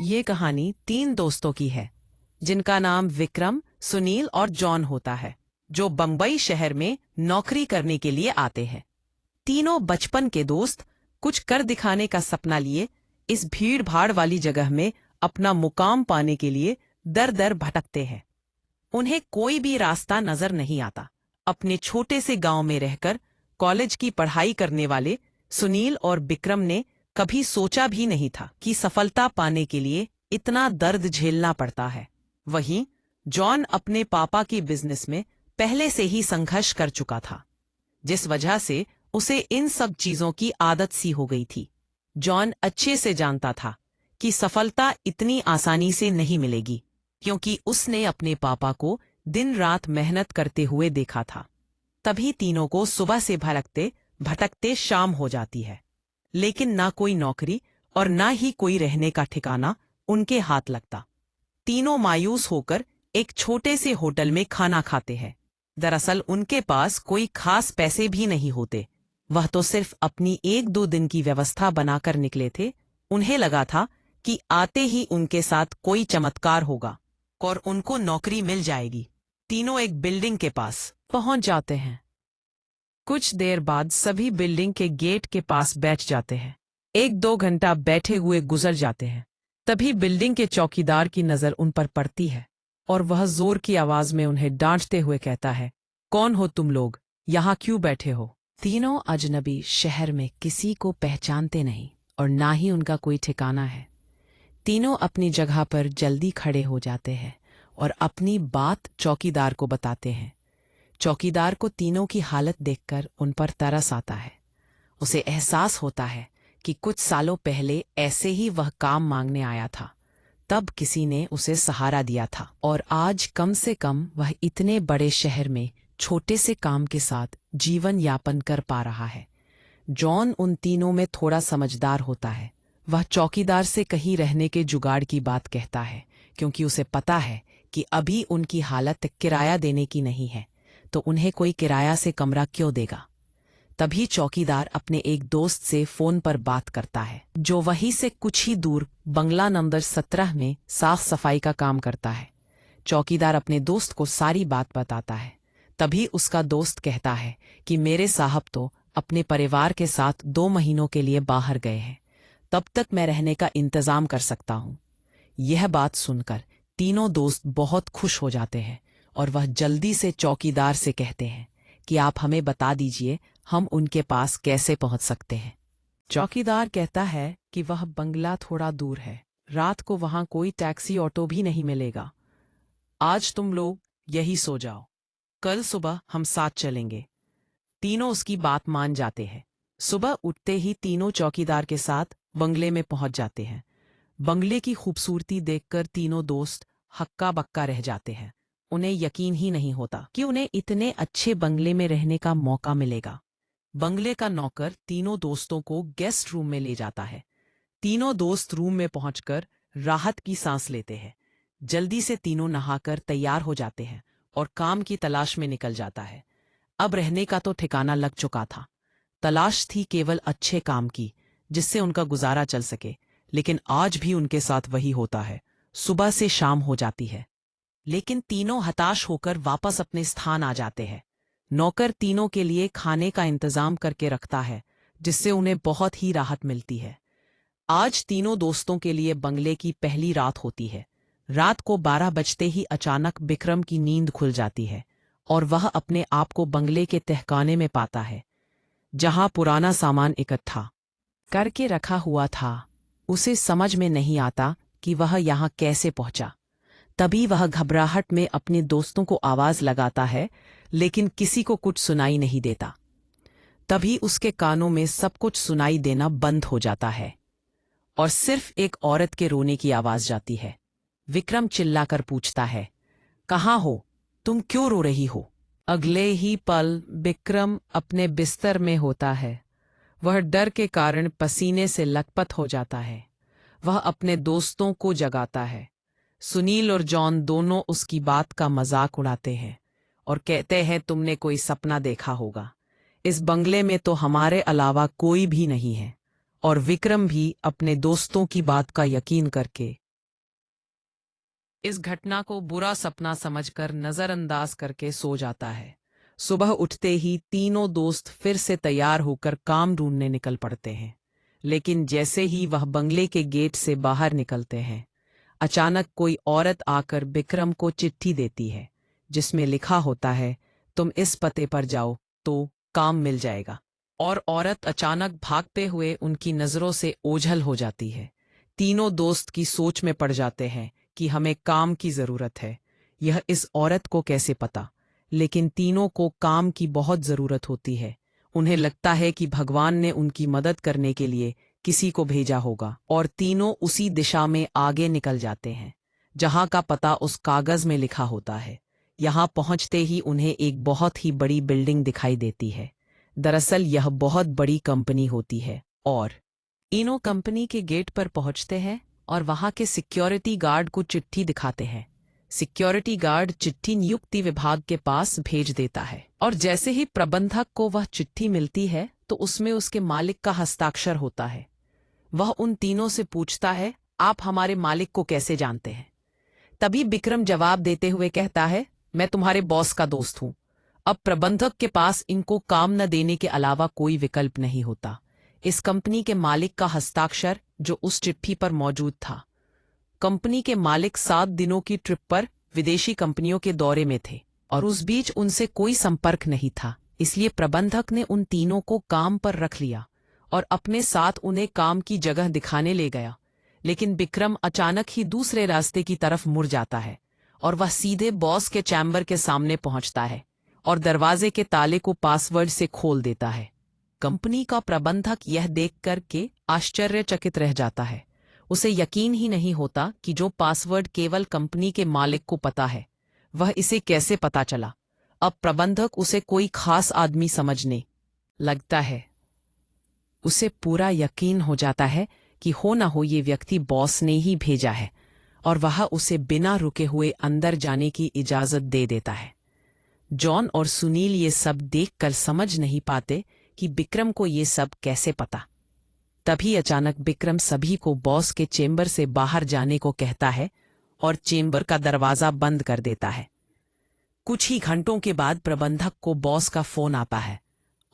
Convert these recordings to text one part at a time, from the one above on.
ये कहानी 3 दोस्तों की है जिनका नाम विक्रम, सुनील और जॉन होता है, जो बम्बई शहर में नौकरी करने के लिए आते हैं। तीनों बचपन के दोस्त कुछ कर दिखाने का सपना लिए इस भीड़ भाड़ वाली जगह में अपना मुकाम पाने के लिए दर दर भटकते हैं। उन्हें कोई भी रास्ता नजर नहीं आता। अपने छोटे से गांव में रहकर कॉलेज की पढ़ाई करने वाले सुनील और विक्रम ने कभी सोचा भी नहीं था कि सफलता पाने के लिए इतना दर्द झेलना पड़ता है। वहीं जॉन अपने पापा की बिजनेस में पहले से ही संघर्ष कर चुका था, जिस वजह से उसे इन सब चीजों की आदत सी हो गई थी। जॉन अच्छे से जानता था कि सफलता इतनी आसानी से नहीं मिलेगी, क्योंकि उसने अपने पापा को दिन रात मेहनत करते हुए देखा था। तभी तीनों को सुबह से भटकते भटकते शाम हो जाती है, लेकिन ना कोई नौकरी और ना ही कोई रहने का ठिकाना उनके हाथ लगता। तीनों मायूस होकर एक छोटे से होटल में खाना खाते हैं। दरअसल उनके पास कोई खास पैसे भी नहीं होते। वह तो सिर्फ अपनी 1-2 दिन की व्यवस्था बनाकर निकले थे। उन्हें लगा था कि आते ही उनके साथ कोई चमत्कार होगा और उनको नौकरी मिल जाएगी। तीनों एक बिल्डिंग के पास पहुंच जाते हैं। कुछ देर बाद सभी बिल्डिंग के गेट के पास बैठ जाते हैं। 1-2 घंटा बैठे हुए गुजर जाते हैं। तभी बिल्डिंग के चौकीदार की नजर उन पर पड़ती है और वह जोर की आवाज में उन्हें डांटते हुए कहता है, कौन हो तुम लोग, यहाँ क्यों बैठे हो? तीनों अजनबी शहर में किसी को पहचानते नहीं और ना ही उनका कोई ठिकाना है। तीनों अपनी जगह पर जल्दी खड़े हो जाते हैं और अपनी बात चौकीदार को बताते हैं। चौकीदार को तीनों की हालत देखकर उन पर तरस आता है। उसे एहसास होता है कि कुछ सालों पहले ऐसे ही वह काम मांगने आया था। तब किसी ने उसे सहारा दिया था और आज कम से कम वह इतने बड़े शहर में छोटे से काम के साथ जीवन यापन कर पा रहा है। जॉन उन तीनों में थोड़ा समझदार होता है। वह चौकीदार से कहीं रहने के जुगाड़ की बात कहता है, क्योंकि उसे पता है कि अभी उनकी हालत किराया देने की नहीं है, तो उन्हें कोई किराया से कमरा क्यों देगा। तभी चौकीदार अपने एक दोस्त से फोन पर बात करता है, जो वहीं से कुछ ही दूर बंगला नंबर 17 में साफ सफाई का काम करता है। चौकीदार अपने दोस्त को सारी बात बताता है। तभी उसका दोस्त कहता है कि मेरे साहब तो अपने परिवार के साथ 2 महीनों के लिए बाहर गए हैं, तब तक मैं रहने का इंतजाम कर सकता हूँ। यह बात सुनकर तीनों दोस्त बहुत खुश हो जाते हैं और वह जल्दी से चौकीदार से कहते हैं कि आप हमें बता दीजिए हम उनके पास कैसे पहुंच सकते हैं। चौकीदार कहता है कि वह बंगला थोड़ा दूर है, रात को वहां कोई टैक्सी ऑटो भी नहीं मिलेगा। आज तुम लोग यही सो जाओ, कल सुबह हम साथ चलेंगे। तीनों उसकी बात मान जाते हैं। सुबह उठते ही तीनों चौकीदार के साथ बंगले में पहुंच जाते हैं। बंगले की खूबसूरती देखकर तीनों दोस्त हक्का बक्का रह जाते हैं। उन्हें यकीन ही नहीं होता कि उन्हें इतने अच्छे बंगले में रहने का मौका मिलेगा। बंगले का नौकर तीनों दोस्तों को गेस्ट रूम में ले जाता है। तीनों दोस्त रूम में पहुंचकर राहत की सांस लेते हैं। जल्दी से तीनों नहाकर तैयार हो जाते हैं और काम की तलाश में निकल जाता है। अब रहने का तो ठिकाना लग चुका था। तलाश थी केवल अच्छे काम की, जिससे उनका गुजारा चल सके। लेकिन आज भी उनके साथ वही होता है। सुबह से शाम हो जाती है, लेकिन तीनों हताश होकर वापस अपने स्थान आ जाते हैं। नौकर तीनों के लिए खाने का इंतजाम करके रखता है, जिससे उन्हें बहुत ही राहत मिलती है। आज तीनों दोस्तों के लिए बंगले की पहली रात होती है। रात को 12 बजते ही अचानक विक्रम की नींद खुल जाती है और वह अपने आप को बंगले के तहखाने में पाता है, जहां पुराना सामान इकट्ठा करके रखा हुआ था। उसे समझ में नहीं आता कि वह यहाँ कैसे पहुंचा। तभी वह घबराहट में अपने दोस्तों को आवाज लगाता है, लेकिन किसी को कुछ सुनाई नहीं देता। तभी उसके कानों में सब कुछ सुनाई देना बंद हो जाता है और सिर्फ एक औरत के रोने की आवाज जाती है। विक्रम चिल्लाकर पूछता है, कहाँ हो तुम, क्यों रो रही हो? अगले ही पल विक्रम अपने बिस्तर में होता है। वह डर के कारण पसीने से लथपथ हो जाता है। वह अपने दोस्तों को जगाता है। सुनील और जॉन दोनों उसकी बात का मजाक उड़ाते हैं और कहते हैं, तुमने कोई सपना देखा होगा, इस बंगले में तो हमारे अलावा कोई भी नहीं है। और विक्रम भी अपने दोस्तों की बात का यकीन करके इस घटना को बुरा सपना समझकर नजरअंदाज करके सो जाता है। सुबह उठते ही तीनों दोस्त फिर से तैयार होकर काम ढूंढने निकल पड़ते हैं। लेकिन जैसे ही वह बंगले के गेट से बाहर निकलते हैं, अचानक कोई औरत आकर बिक्रम को चिट्ठी देती है, जिसमें लिखा होता है, तुम इस पते पर जाओ तो काम मिल जाएगा। और औरत अचानक भागते हुए उनकी नजरों से ओझल हो जाती है। तीनों दोस्त की सोच में पड़ जाते हैं कि हमें काम की जरूरत है। यह इस औरत को कैसे पता? लेकिन तीनों को काम की बहुत जरूरत होती है। उन्हें लगता है कि भगवान ने उनकी मदद करने के लिए किसी को भेजा होगा, और तीनों उसी दिशा में आगे निकल जाते हैं जहां का पता उस कागज में लिखा होता है। यहां पहुंचते ही उन्हें एक बहुत ही बड़ी बिल्डिंग दिखाई देती है। दरअसल यह बहुत बड़ी कंपनी होती है, और तीनों कंपनी के गेट पर पहुंचते हैं और वहां के सिक्योरिटी गार्ड को चिट्ठी दिखाते हैं। सिक्योरिटी गार्ड चिट्ठी नियुक्ति विभाग के पास भेज देता है, और जैसे ही प्रबंधक को वह चिट्ठी मिलती है तो उसमें उसके मालिक का हस्ताक्षर होता है। वह उन तीनों से पूछता है, आप हमारे मालिक को कैसे जानते हैं? तभी बिक्रम जवाब देते हुए कहता है, मैं तुम्हारे बॉस का दोस्त हूं। अब प्रबंधक के पास इनको काम न देने के अलावा कोई विकल्प नहीं होता। इस कंपनी के मालिक का हस्ताक्षर जो उस चिट्ठी पर मौजूद था। कंपनी के मालिक 7 दिनों की ट्रिप पर विदेशी कंपनियों के दौरे में थे, और उस बीच उनसे कोई संपर्क नहीं था। इसलिए प्रबंधक ने उन तीनों को काम पर रख लिया और अपने साथ उन्हें काम की जगह दिखाने ले गया। लेकिन बिक्रम अचानक ही दूसरे रास्ते की तरफ मुड़ जाता है, और वह सीधे बॉस के चैम्बर के सामने पहुंचता है और दरवाजे के ताले को पासवर्ड से खोल देता है। कंपनी का प्रबंधक यह देखकर के आश्चर्यचकित रह जाता है। उसे यकीन ही नहीं होता कि जो पासवर्ड केवल कंपनी के मालिक को पता है, वह इसे कैसे पता चला। अब प्रबंधक उसे कोई खास आदमी समझने लगता है। उसे पूरा यकीन हो जाता है कि हो ना हो ये व्यक्ति बॉस ने ही भेजा है, और वह उसे बिना रुके हुए अंदर जाने की इजाजत दे देता है। जॉन और सुनील ये सब देखकर समझ नहीं पाते कि बिक्रम को ये सब कैसे पता। तभी अचानक बिक्रम सभी को बॉस के चेंबर से बाहर जाने को कहता है और चेंबर का दरवाजा बंद कर देता है। कुछ ही घंटों के बाद प्रबंधक को बॉस का फोन आता है,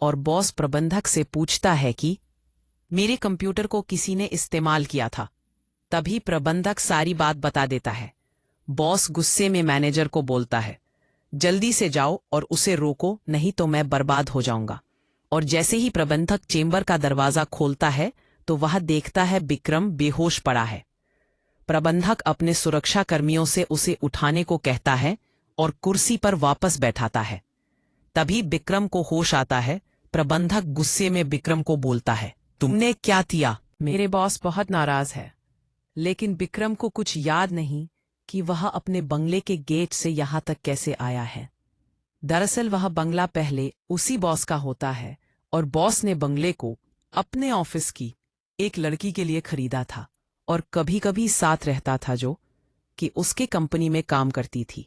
और बॉस प्रबंधक से पूछता है कि मेरे कंप्यूटर को किसी ने इस्तेमाल किया था। तभी प्रबंधक सारी बात बता देता है। बॉस गुस्से में मैनेजर को बोलता है, जल्दी से जाओ और उसे रोको, नहीं तो मैं बर्बाद हो जाऊंगा। और जैसे ही प्रबंधक चेंबर का दरवाजा खोलता है तो वह देखता है बिक्रम बेहोश पड़ा है। प्रबंधक अपने सुरक्षा कर्मियों से उसे उठाने को कहता है और कुर्सी पर वापस बैठाता है। तभी बिक्रम को होश आता है। प्रबंधक गुस्से में बिक्रम को बोलता है, तुमने क्या किया? मेरे बॉस बहुत नाराज है। लेकिन बिक्रम को कुछ याद नहीं कि वह अपने बंगले के गेट से यहां तक कैसे आया है। दरअसल वह बंगला पहले उसी बॉस का होता है, और बॉस ने बंगले को अपने ऑफिस की एक लड़की के लिए खरीदा था, और कभी कभी साथ रहता था, जो कि उसके कंपनी में काम करती थी।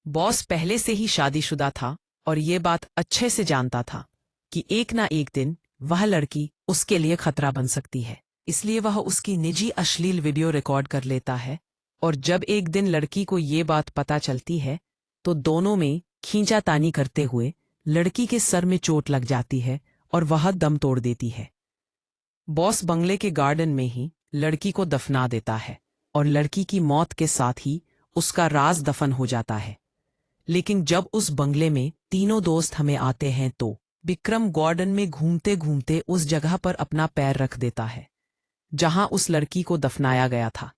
बॉस पहले से ही शादीशुदा था और ये बात अच्छे से जानता था कि एक ना एक दिन वह लड़की उसके लिए खतरा बन सकती है। इसलिए वह उसकी निजी अश्लील वीडियो रिकॉर्ड कर लेता है, और जब एक दिन लड़की को ये बात पता चलती है तो दोनों में खींचातानी करते हुए लड़की के सर में चोट लग जाती है और वह दम तोड़ देती है। बॉस बंगले के गार्डन में ही लड़की को दफना देता है, और लड़की की मौत के साथ ही उसका राज दफन हो जाता है। लेकिन जब उस बंगले में तीनों दोस्त हमें आते हैं तो बिक्रम गार्डन में घूमते घूमते उस जगह पर अपना पैर रख देता है जहां उस लड़की को दफनाया गया था,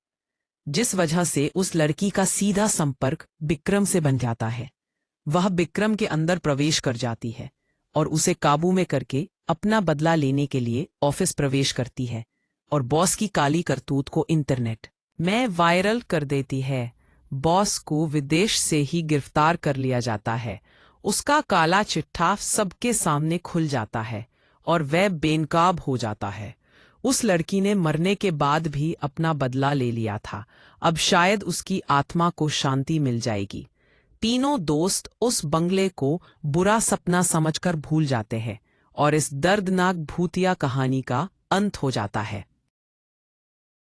जिस वजह से उस लड़की का सीधा संपर्क बिक्रम से बन जाता है। वह बिक्रम के अंदर प्रवेश कर जाती है और उसे काबू में करके अपना बदला लेने के लिए ऑफिस प्रवेश करती है, और बॉस की काली करतूत को इंटरनेट में वायरल कर देती है। बॉस को विदेश से ही गिरफ्तार कर लिया जाता है। उसका काला चिट्ठा सबके सामने खुल जाता है और वह बेनकाब हो जाता है। उस लड़की ने मरने के बाद भी अपना बदला ले लिया था। अब शायद उसकी आत्मा को शांति मिल जाएगी। तीनों दोस्त उस बंगले को बुरा सपना समझकर भूल जाते हैं, और इस दर्दनाक भूतिया कहानी का अंत हो जाता है।